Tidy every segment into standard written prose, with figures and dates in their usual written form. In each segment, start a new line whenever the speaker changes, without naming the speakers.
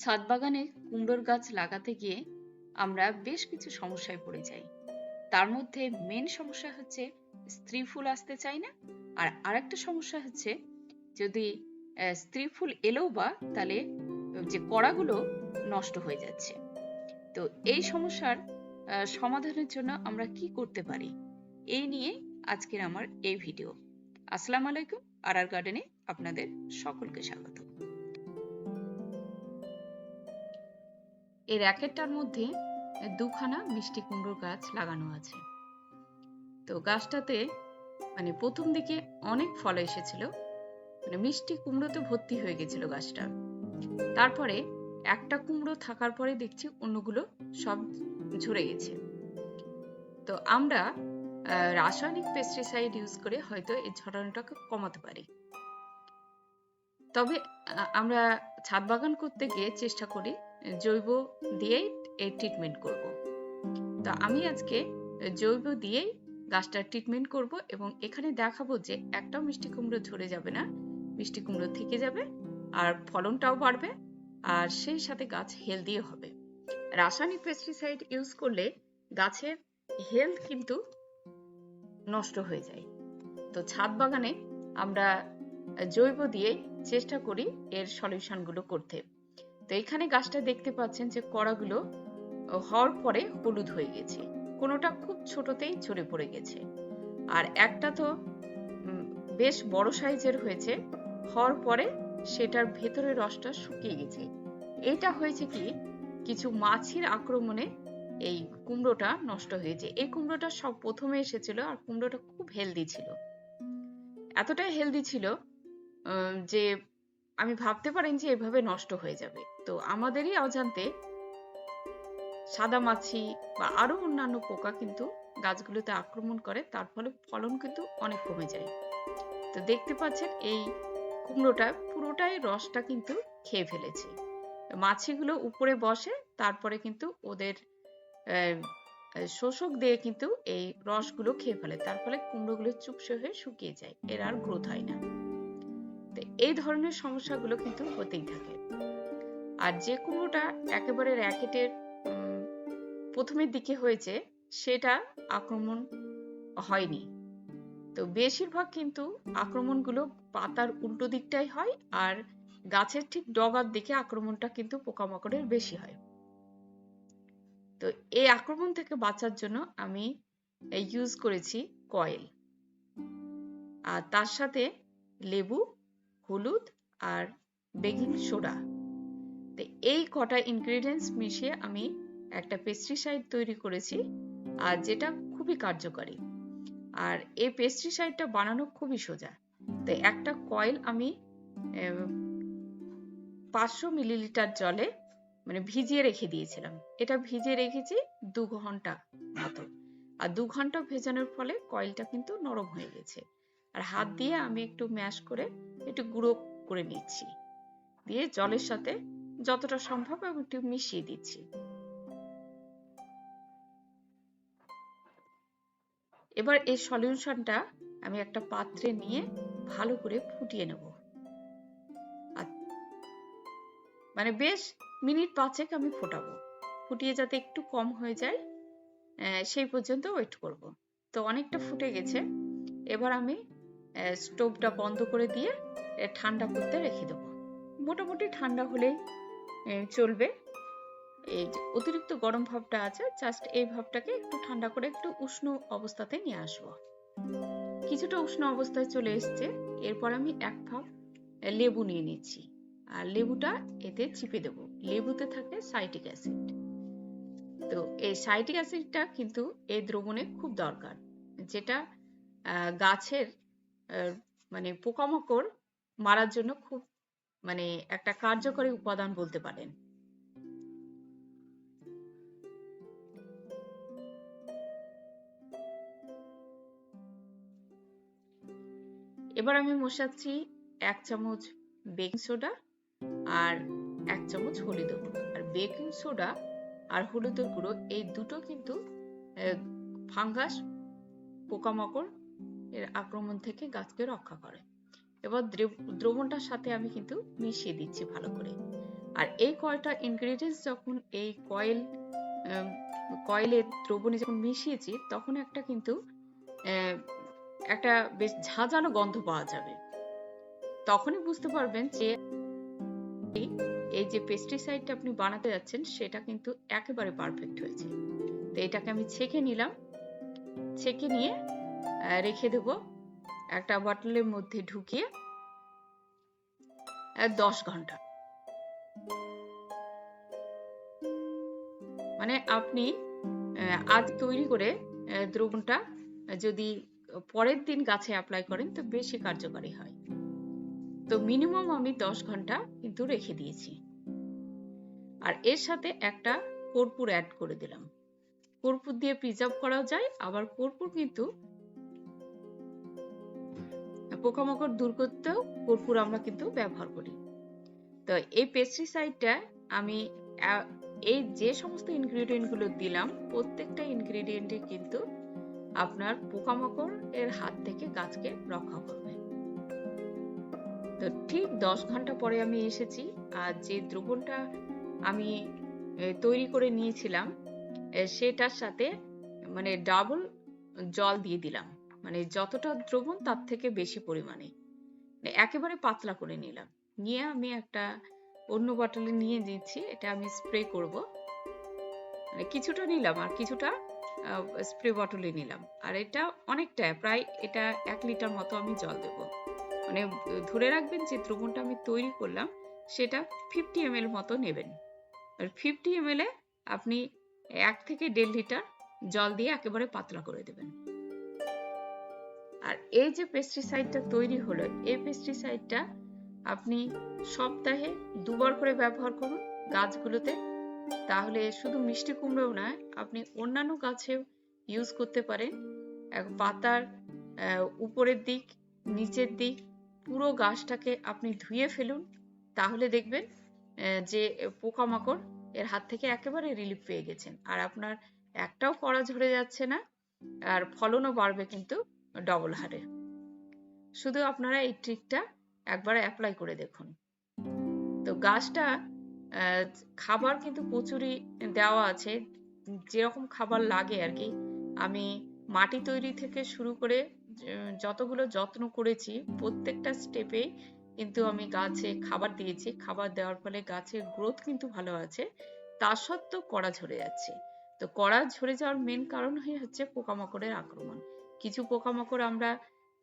ছাদ বাগানে কুমড়োর গাছ লাগাতে গিয়ে আমরা বেশ কিছু সমস্যায় পড়ে যাই। তার মধ্যে মেন সমস্যা হচ্ছে স্ত্রী ফুল আসতে চায় না। আর আরেকটা সমস্যা হচ্ছে যদি স্ত্রী ফুল এলেও বা তাহলে যে কড়াগুলো নষ্ট হয়ে যাচ্ছে। তো এই সমস্যার সমাধানের জন্য আমরা কি করতে পারি, এই নিয়ে আজকের আমার এই ভিডিও। আসসালামু আলাইকুম, আর গার্ডেনে আপনাদের সকলকে স্বাগত। এই র্যাকেটটার মধ্যে দুখানা মিষ্টি কুমড়োর গাছ লাগানো আছে। তো গাছটাতে প্রথম দিকে অনেক ফল এসেছিল, মিষ্টি কুমড়োতে ভর্তি হয়ে গেছিল গাছটা। তারপরে একটা কুমড়ো থাকার পরে দেখছি অন্যগুলো সব ঝরে গেছে। তো আমরা রাসায়নিক পেস্টিসাইড ইউজ করে হয়তো এই ঝরানোটাকে কমাতে পারি। তবে আমরা ছাদ বাগান করতে গিয়ে চেষ্টা করি জৈব দিয়েই এই ট্রিটমেন্ট করব। তো আমি আজকে জৈব দিয়েই গাছটার ট্রিটমেন্ট করব এবং এখানে দেখাবো যে একটাও মিষ্টি কুমড়ো ঝরে যাবে না, মিষ্টি কুমড়ো থেকে যাবে, আর ফলনটাও বাড়বে, আর সেই সাথে গাছ হেলদিও হবে। রাসায়নিক পেস্টিসাইড ইউজ করলে গাছের হেলথ কিন্তু নষ্ট হয়ে যায়। তো ছাদ বাগানে আমরা জৈব দিয়ে চেষ্টা করি এর সলিউশন গুলো করতে। তো এখানে গাছটা দেখতে পাচ্ছেন যে কড়াগুলো হওয়ার পরে হলুদ হয়ে গেছে, কোনোটা খুব ছোটতেই ঝরে পড়ে গেছে, আর একটা তো বেশ বড় সাইজের হয়েছে, হওয়ার পরে সেটার ভেতরের রসটা শুকিয়ে গেছে। এটা হয়েছে কি, কিছু মাছির আক্রমণে এই কুমড়োটা নষ্ট হয়েছে। এই কুমড়োটা সব প্রথমে এসেছিল, আর কুমড়োটা খুব হেলদি ছিল, এতটাই হেলদি ছিল যে আমি ভাবতে পারেন যে এভাবে নষ্ট হয়ে যাবে। তো আমাদেরই অজান্তে সাদা মাছি বা আরো অন্যান্য পোকা কিন্তু গাছগুলোতে আক্রমণ করে, তার ফলে ফলন কিন্তু অনেক কমে যায়। তো দেখতে পাচ্ছেন এই কুমড়োটা পুরোটাই রসটা কিন্তু খেয়ে ফেলেছে। মাছিগুলো উপরে বসে, তারপরে কিন্তু ওদের শোষক দিয়ে কিন্তু এই রসগুলো খেয়ে ফেলে, তার ফলে কুমড়োগুলো চুপসে হয়ে শুকিয়ে যায়, এর আর গ্রোথ হয় না। তো এই ধরনের সমস্যাগুলো কিন্তু হতেই থাকে। আর যে কুমড়োটা একেবারে র্যাকেটের প্রথমের দিকে হয়েছে সেটা আক্রমণ হয়নি। তো বেশিরভাগ কিন্তু আক্রমণগুলো পাতার উল্টো দিকটাই হয়, আর গাছের ঠিক ডগার দিকে আক্রমণটা কিন্তু পোকামাকড়ের বেশি হয়। তো এই আক্রমণ থেকে বাঁচার জন্য আমি ইউজ করেছি কয়েল, আর তার সাথে লেবু, হলুদ আর বেকিং সোডা। তো এই কটা ইনগ্রেডিয়েন্টস মিশিয়ে আমি একটা পেস্টিসাইড তৈরি করেছি, আর যেটা খুবই কার্যকরী। আর এই পেস্টিসাইডটা বানানো খুবই সোজা। তো একটা কয়েল আমি 500 মিলিলিটার জলে ভিজিয়ে রেখে দিয়েছিলাম। এটা ভিজিয়ে রেখেছি 2 ঘন্টা মতো, আর 2 ঘন্টা ভেজানোর ফলে কয়েলটা কিন্তু নরম হয়ে গেছে। আর হাত দিয়ে আমি একটু ম্যাশ করে একটু গুঁড়ো করে নিচ্ছি, দিয়ে জলের সাথে যতটা সম্ভব আমি একটু মিশিয়ে দিচ্ছি। এবার এই সলিউশনটা আমি একটা পাত্রে নিয়ে ভালো করে ফুটিয়ে নেব। বেশ মিনিট 5 আমি ফোটাবো, ফুটিয়ে যাতে একটু কম হয়ে যায় সেই পর্যন্ত ওয়েট করব। তো অনেকটা ফুটে গেছে, এবার আমি স্টোভটা বন্ধ করে দিয়ে ঠান্ডা করতে রেখে দেবো। মোটামুটি ঠান্ডা হলেই চলবে। এই যে অতিরিক্ত গরম ভাবটা আছে, জাস্ট এই ভাবটাকে একটু ঠান্ডা করে একটু উষ্ণ অবস্থাতে নিয়ে আসবো। কিছুটা উষ্ণ অবস্থায় চলে এসছে, এরপর আমি এক ভাব লেবু নিয়ে নিচ্ছি, আর লেবুটা এতে চিপে দেবো। লেবুতে থাকে সাইট্রিক অ্যাসিড। তো এই সাইট্রিক অ্যাসিডটা কিন্তু এই দ্রবণে খুব দরকার, যেটা গাছের পোকামাকড় মারার জন্য খুব একটা কার্যকরী উপাদান বলতে পারেন। এবার আমি মেশাচ্ছি 1 চামচ বেকিং সোডা আর 1 চামচ হলুদের গুঁড়ো। আর বেকিং সোডা আর হলুদের গুঁড়ো এই দুটো কিন্তু ফাঙ্গাস, পোকামাকড় এর আক্রমণ থেকে গাছকে রক্ষা করে। এবার দ্রবণটার সাথে আমি কিন্তু মিশিয়ে দিচ্ছি ভালো করে। আর এই কয়টা ইনগ্রেডিয়েন্টস যখন এই কয়েলের দ্রবণে যখন মিশিয়েছি, তখন একটা কিন্তু একটা বেশ ঝাঁঝালো গন্ধ পাওয়া যাবে। তখনই বুঝতে পারবেন যে এই যে পেস্টিসাইডটা আপনি বানাতে যাচ্ছেন সেটা কিন্তু একেবারে পারফেক্ট হয়েছে। তো এটাকে আমি ছেঁকে নিলাম, ছেঁকে নিয়ে রেখে দেব একটা বটলের মধ্যে ঢুকিয়ে 10 ঘন্টা। মানে আপনি আজ তৈরি করে দ্রবণটা যদি পরের দিন গাছে অ্যাপ্লাই করেন তো বেশি কার্যকারী হয়। তো মিনিমাম আমি 10 ঘন্টা কিন্তু রেখে দিয়েছি। আর এর সাথে একটা কর্পূর অ্যাড করে দিলাম। কর্পূর দিয়ে প্রিজার্ভ করাও যায়, আবার কর্পূর কিন্তু পোকামাকড় দূর করতেও কর্পূর আমরা কিন্তু ব্যবহার করি। তো এই পেস্টিসাইডটা আমি এই যে সমস্ত ইনগ্রেডিয়েন্ট গুলো দিলাম, প্রত্যেকটা ইনগ্রেডিয়েন্টে কিন্তু আপনার পোকামাকড় এর হাত থেকে গাছকে রক্ষা করবে। তো ঠিক 10 ঘন্টা পরে আমি এসেছি, আর যে দ্রবণটা আমি তৈরি করে নিয়েছিলাম সেটার সাথে মানে ডাবল জল দিয়ে দিলাম। মানে যতটা দ্রবণ তার থেকে বেশি পরিমাণে একেবারে পাতলা করে নিলাম। নিয়ে আমি একটা অন্য বটলে নিয়ে দিচ্ছি, এটা আমি স্প্রে করব। মানে কিছুটা নিলাম আর কিছুটা স্প্রে বটলে নিলাম। আর এটা অনেকটা, প্রায় এটা 1 লিটার মতো আমি জল দেব। মানে ধরে রাখবেন যে দ্রবণটা আমি তৈরি করলাম সেটা 50 ml মতো নেবেন। আর 50 ml এ আপনি 1 থেকে 1.5 লিটার জল দিয়ে একেবারে পাতলা করে দেবেন। আর এই যে পেস্টিসাইডটা তৈরি হলো, এই পেস্টিসাইডটা আপনি সপ্তাহে 2 বার করে ব্যবহার করুন গাছগুলোতে। তাহলে শুধু মিষ্টি কুমড়োও নয়, আপনি অন্যান্য গাছেও ইউজ করতে পারেন। পাতার উপরের দিক, নিচের দিক, পুরো গাছটাকে আপনি ধুয়ে ফেলুন। তাহলে দেখবেন যে পোকামাকড় এর হাত থেকে একেবারে রিলিফ পেয়ে গেছেন। আর আপনার একটাও কড়া ঝরে যাচ্ছে না, আর ফলনও বাড়বে কিন্তু ডবল হারে। শুধু আপনারা এই ট্রিকটা একবার অ্যাপ্লাই করে দেখুন। তো গাছটা খাবার কিন্তু প্রচুরই দেওয়া আছে, যেরকম খাবার লাগে আর কি। আমি মাটি তৈরি থেকে শুরু করে যতগুলো যত্ন করেছি প্রত্যেকটা স্টেপে কিন্তু আমি গাছে খাবার দিয়েছি। খাবার দেওয়ার ফলে গাছের গ্রোথ কিন্তু ভালো আছে, তা সত্ত্বেও কড়া ঝরে যাচ্ছে। তো কড়া ঝরে যাওয়ার মেন কারণ হচ্ছে পোকামাকড়ের আক্রমণ। কিছু পোকামাকড় আমরা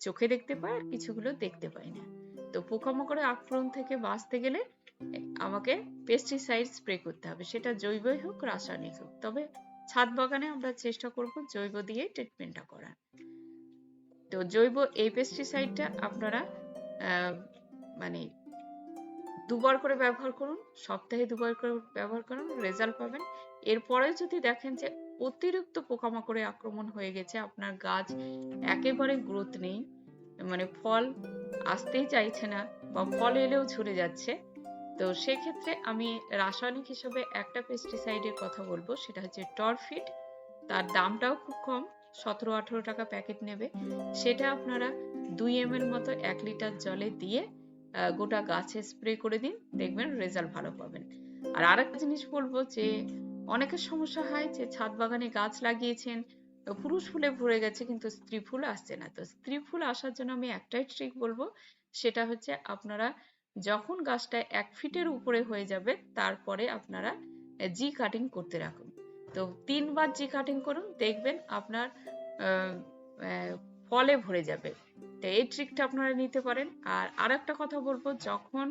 চোখে দেখতে পাই, আর কিছুগুলো দেখতে পাই না। তো পোকামাকড়ের আক্রমণ থেকে বাঁচতে গেলে আমাকে পেস্টিসাইড স্প্রে করতে হবে, সেটা জৈবই হোক রাসায়নিক হোক। তবে ছাদ বাগানে আমরা চেষ্টা করব জৈব দিয়ে ট্রিটমেন্টটা করার। তো জৈব এই পেস্টিসাইডটা আপনারা মানে 2 বার করে ব্যবহার করুন, সপ্তাহে 2 বার করে ব্যবহার করুন, রেজাল্ট পাবেন। এরপরে যদি দেখেন যে অতিরিক্ত পোকামাকড়ের আক্রমণ হয়ে গেছে, আপনার গাছ একেবারে গ্রোথ নেই, মানে ফল আসতেই চাইছে না বা ফল এলেও ঝরে যাচ্ছে, তো সেক্ষেত্রে আমি রাসায়নিক হিসেবে একটা পেস্টিসাইডের কথা বলবো, সেটা হচ্ছে টরফিট। তার দামটাও খুব কম, 17-18 টাকা প্যাকেট নেবে। সেটা আপনারা 2 ml মতো 1 লিটার জলে দিয়ে গোটা গাছে স্প্রে করে দিন, দেখবেন রেজাল্ট ভালো পাবেন। আর আরেকটা জিনিস বলবো যে অনেকের সমস্যা হয় যে ছাদ বাগানে গাছ লাগিয়েছেন, পুরুষ ফুলে ভরে গেছে কিন্তু স্ত্রী ফুল আসছে না। তো স্ত্রী ফুল আসার জন্য আমি একটাই ট্রিক বলবো, সেটা হচ্ছে আপনারা যখন গাছটা 1 ফিটের উপরে হয়ে যাবে তারপরে আপনারা জি কাটিং করতে রাখুন। তো 3 বার জি কাটিং করুন, দেখবেন আপনার ফলে ভরে যাবে। তো এই ট্রিকটা আপনারা নিতে পারেন। আর আরেকটা কথা বলবো, যখন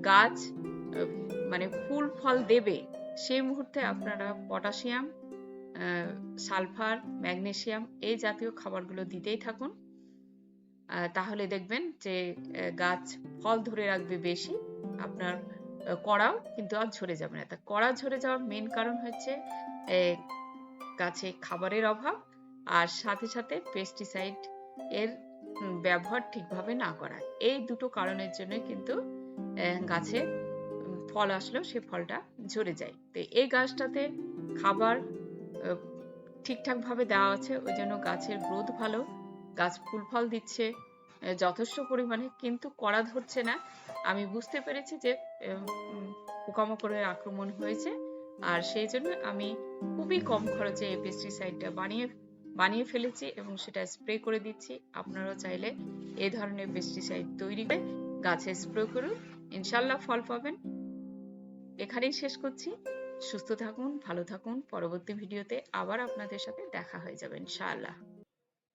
গাছ মানে ফুল ফল দেবে সেই মুহূর্তে আপনারা পটাশিয়াম, সালফার, ম্যাগনেসিয়াম এই জাতীয় খাবারগুলো দিতেই থাকুন। তাহলে দেখবেন যে গাছ ফল ধরে রাখবে বেশি, আপনার কড়াও কিন্তু আর ঝরে যাবে না। তা কড়া ঝরে যাওয়ার মেন কারণ হচ্ছে গাছে খাবারের অভাব, আর সাথে সাথে পেস্টিসাইড এর ব্যবহার ঠিকভাবে না করা। এই দুটো কারণের জন্য কিন্তু গাছে ফল আসলেও সে ফলটা ঝরে যায়। তো এই গাছটাতে খাবার ঠিকঠাক ভাবে দেওয়া আছে, ওই জন্য গাছের গ্রোথ ভালো, গাছ ফুল ফল দিচ্ছে যথেষ্ট পরিমাণে, কিন্তু কড়া ধরছে না। আমি বুঝতে পেরেছি যে পোকামাকড়ের আক্রমণ হয়েছে। আর সেই জন্য আমি খুবই কম খরচে এই পেস্টিসাইডটা বানিয়ে ফেলেছি এবং সেটা স্প্রে করে দিচ্ছি। আপনারাও চাইলে এই ধরনের পেস্টিসাইড তৈরি করে গাছে স্প্রে করুন, ইনশাল্লাহ ফল পাবেন। এখানেই শেষ করছি। সুস্থ থাকুন, ভালো থাকুন। পরবর্তী ভিডিওতে আবার আপনাদের সাথে দেখা হয়ে যাবে ইনশাআল্লাহ।